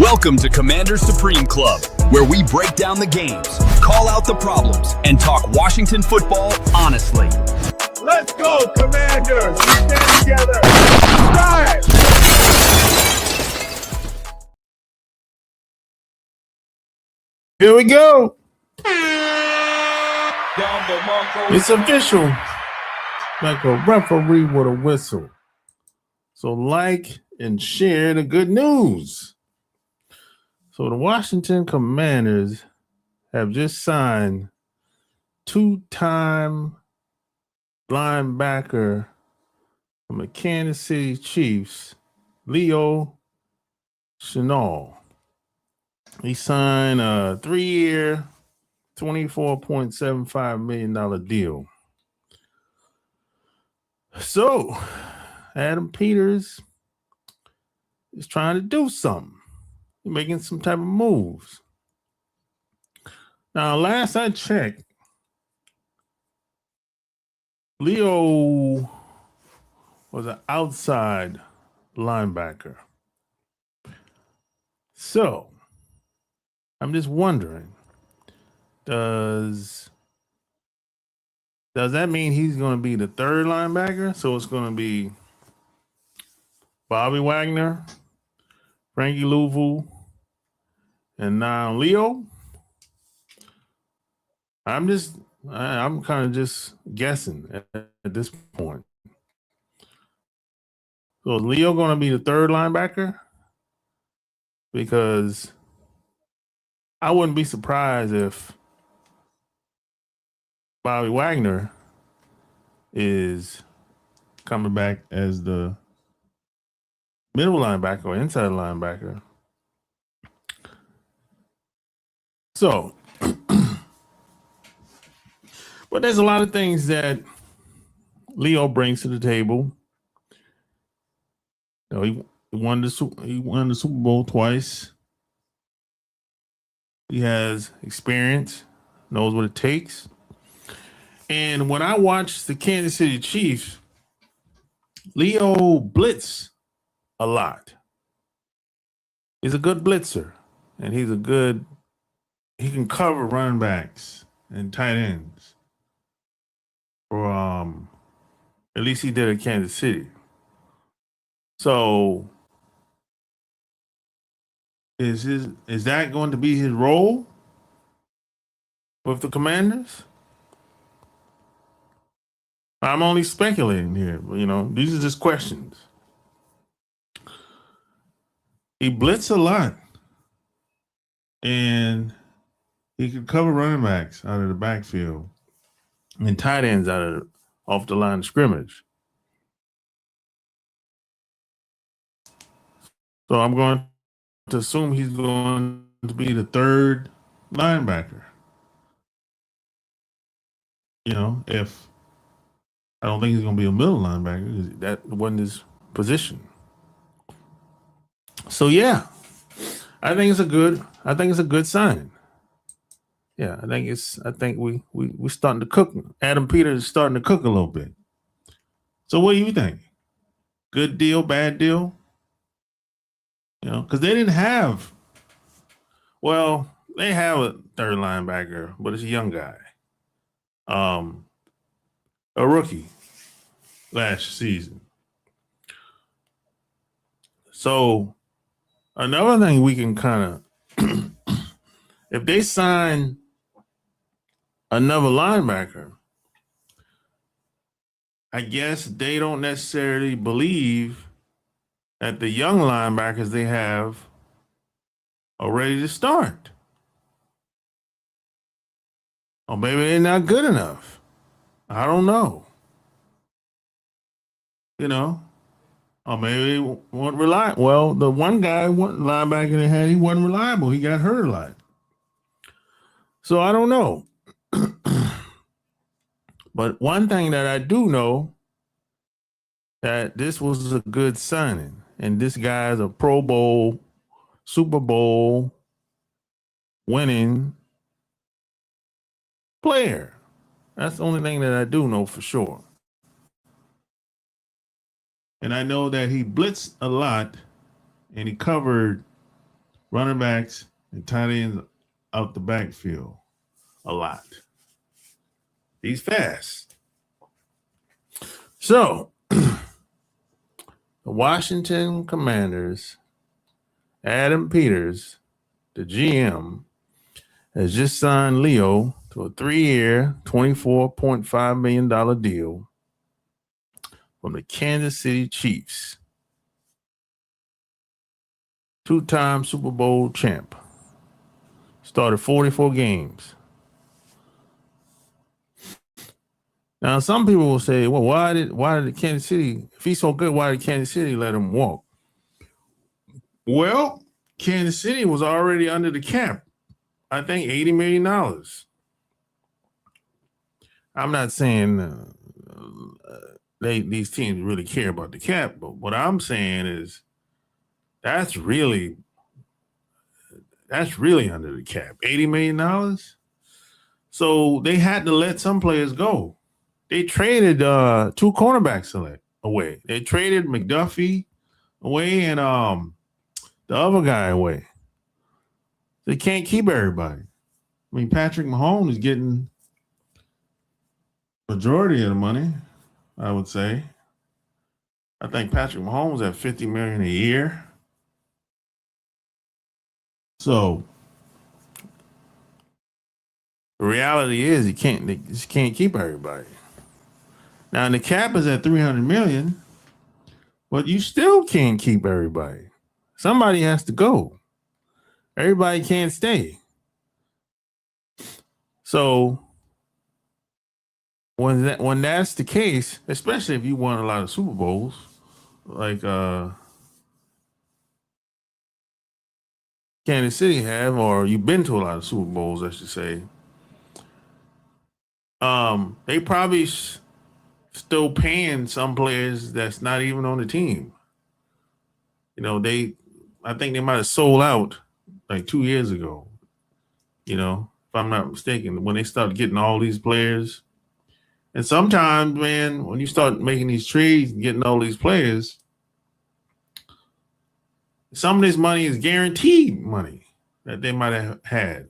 Welcome to Commander Supreme Club, where we break down the games, call out the problems, and talk Washington football honestly. Let's go, Commanders! We stand together! Strive! Here we go. It's official. Like a referee with a whistle. So like and share the good news. So the Washington Commanders have just signed two-time linebacker from the Kansas City Chiefs, Leo Chenal. He signed a 3-year, $24.75 million deal. So Adam Peters is trying to do something. He's making some type of moves. Now, last I checked, Leo was an outside linebacker. So, I'm just wondering, does that mean he's going to be the third linebacker? So it's going to be Bobby Wagner, Frankie Louvu, and now Leo? I'm kind of just guessing at this point. So is Leo going to be the third linebacker? Because I wouldn't be surprised if Bobby Wagner is coming back as the middle linebacker or inside linebacker. So, but there's a lot of things that Leo brings to the table. You know, he won the Super Bowl twice. He has experience, knows what it takes. And when I watch the Kansas City Chiefs, Leo blitz a lot. He's a good blitzer, and he can cover running backs and tight ends. Or at least he did at Kansas City. So is that going to be his role with the Commanders? I'm only speculating here, but these are just questions. He blitzed a lot, and he could cover running backs out of the backfield and tight ends off the line of scrimmage. So I'm going to assume he's going to be the third linebacker. If I don't think he's going to be a middle linebacker, because that wasn't his position. So yeah, I think it's a good sign. Yeah, I think we're starting to cook. Adam Peters is starting to cook a little bit. So what do you think? Good deal, bad deal? Because they didn't have. Well, they have a third linebacker, but it's a young guy. A rookie last season. So another thing we can kind of, if they sign another linebacker, I guess they don't necessarily believe that the young linebackers they have are ready to start. Or maybe they're not good enough. I don't know. Or maybe they weren't reliable. Well, the one guy, linebacker they had, he wasn't reliable. He got hurt a lot. So I don't know. But one thing that I do know, that this was a good signing. And this guy's a Pro Bowl, Super Bowl winning player. That's the only thing that I do know for sure. And I know that he blitzed a lot and he covered running backs and tight ends out the backfield a lot. He's fast. So, the Washington Commanders, Adam Peters, the GM, has just signed Leo to a 3-year, $24.5 million deal from the Kansas City Chiefs. Two-time Super Bowl champ. Started 44 games. Now, some people will say, well, why did the Kansas City, if he's so good, why did Kansas City let him walk? Well, Kansas City was already under the cap. I think $80 million. I'm not saying these teams really care about the cap, but what I'm saying is that's really under the cap. $80 million. So they had to let some players go. They traded 2 cornerbacks away. They traded McDuffie away and the other guy away. They can't keep everybody. I mean, Patrick Mahomes is getting majority of the money, I would say. I think Patrick Mahomes at $50 million a year. So the reality is they just can't keep everybody. Now the cap is at $300 million, but you still can't keep everybody. Somebody has to go. Everybody can't stay. So when that's the case, especially if you won a lot of Super Bowls, like Kansas City have, or you've been to a lot of Super Bowls, I should say, they probably still paying some players that's not even on the team. You know, I think they might have sold out like 2 years ago, you know, if I'm not mistaken, when they started getting all these players. And sometimes, man, when you start making these trades and getting all these players, some of this money is guaranteed money that they might have had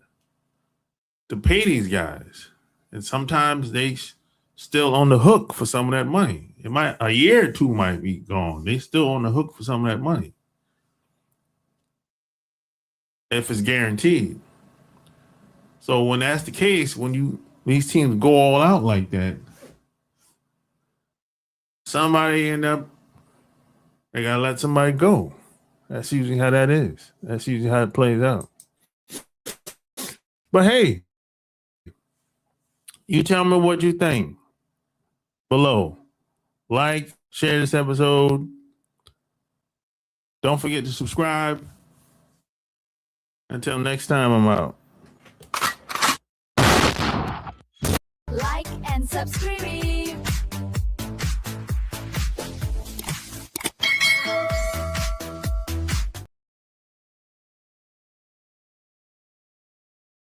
to pay these guys. And sometimes they still on the hook for some of that money. A year or two might be gone. They still on the hook for some of that money, if it's guaranteed. So when that's the case, when these teams go all out like that, somebody they gotta let somebody go. That's usually how that is. That's usually how it plays out. But hey, you tell me what you think below. Like, share this episode. Don't forget to subscribe. Until next time, I'm out. Like and subscribe.